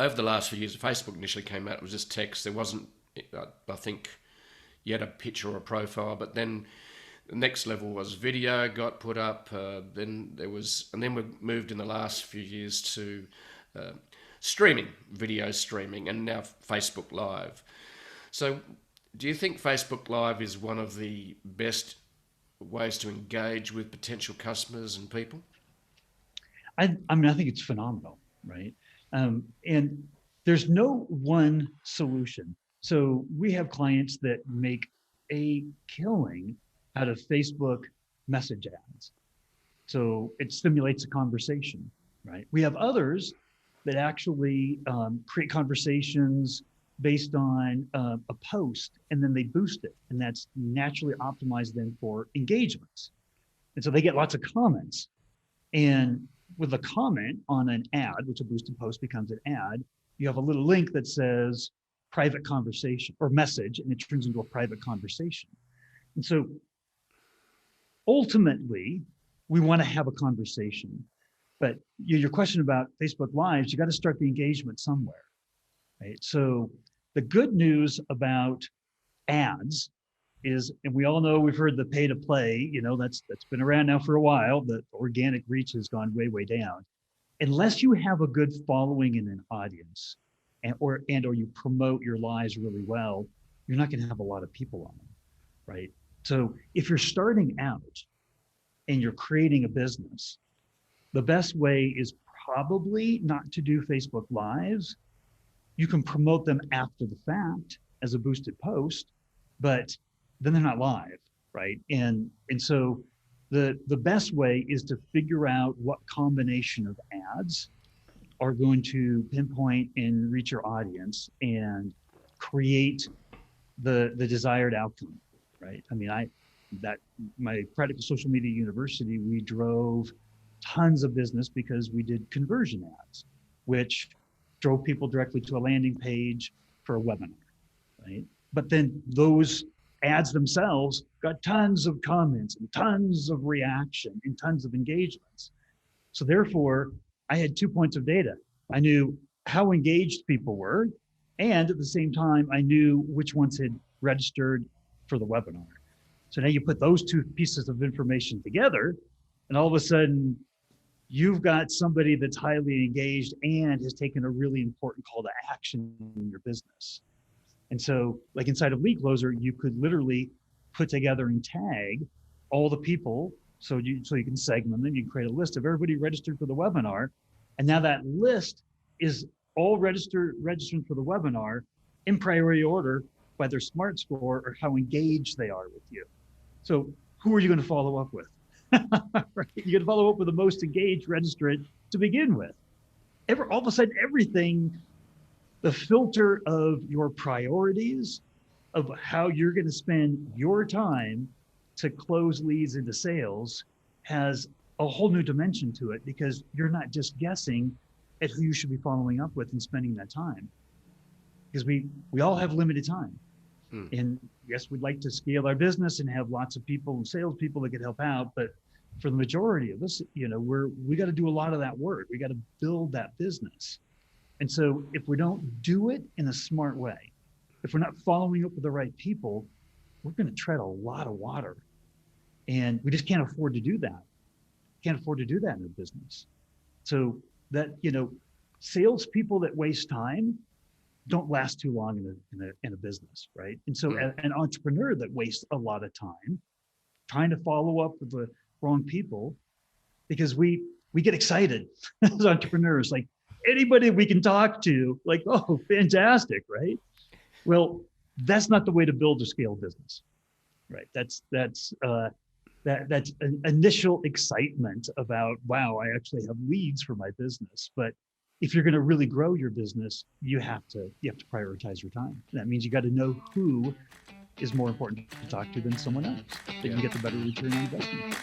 over the last few years, Facebook initially came out, it was just text. There wasn't, I think, you had a picture or a profile, but then the next level was video got put up. Then we moved in the last few years to streaming, video streaming, and now Facebook Live. So do you think Facebook Live is one of the best ways to engage with potential customers and people? I think it's phenomenal, right? And there's no one solution. So we have clients that make a killing out of Facebook message ads. So it stimulates a conversation, right? We have others that actually create conversations based on a post, and then they boost it. And that's naturally optimized then for engagements. And so they get lots of comments. And with a comment on an ad, which a boosted post becomes an ad, you have a little link that says private conversation or message, and it turns into a private conversation. And so ultimately, we want to have a conversation. But your question about Facebook Lives, you got to start the engagement somewhere, right? So the good news about ads is, and we all know, we've heard the pay to play, that's been around now for a while. The organic reach has gone way, way down. Unless you have a good following in an audience or you promote your lives really well, you're not going to have a lot of people on them, right? So if you're starting out and you're creating a business, the best way is probably not to do Facebook Lives. You can promote them after the fact as a boosted post, but then they're not live, right? And so the best way is to figure out what combination of ads are going to pinpoint and reach your audience and create the desired outcome, right? I mean, my Practical Social Media University, we drove tons of business because we did conversion ads, which drove people directly to a landing page for a webinar, right? But then those ads themselves got tons of comments and tons of reaction and tons of engagements. So therefore, I had 2 points of data. I knew how engaged people were, and at the same time, I knew which ones had registered for the webinar. So now you put those two pieces of information together, and all of a sudden, you've got somebody that's highly engaged and has taken a really important call to action in your business. And so, like inside of LeadKlozer, you could literally put together and tag all the people. So you can segment them. You can create a list of everybody registered for the webinar. And now that list is all registering for the webinar in priority order by their SMART score or how engaged they are with you. So who are you going to follow up with? Right? You're going to follow up with the most engaged registrant to begin with. All of a sudden, everything, the filter of your priorities, of how you're going to spend your time to close leads into sales, has a whole new dimension to it, because you're not just guessing at who you should be following up with and spending that time. Because we all have limited time. And yes, we'd like to scale our business and have lots of people and salespeople that could help out. But for the majority of us, we got to do a lot of that work. We got to build that business. And so if we don't do it in a smart way, if we're not following up with the right people, we're going to tread a lot of water. And we just can't afford to do that. Can't afford to do that in a business. So that, salespeople that waste time don't last too long in a business, right? And so an entrepreneur that wastes a lot of time trying to follow up with the wrong people, because we get excited as entrepreneurs, like anybody we can talk to, like, oh, fantastic, right? Well, that's not the way to build a scale business, right? That's an initial excitement about, wow, I actually have leads for my business. But if you're going to really grow your business, you have to prioritize your time. And that means you got to know who is more important to talk to than someone else, that you get the better return on investment.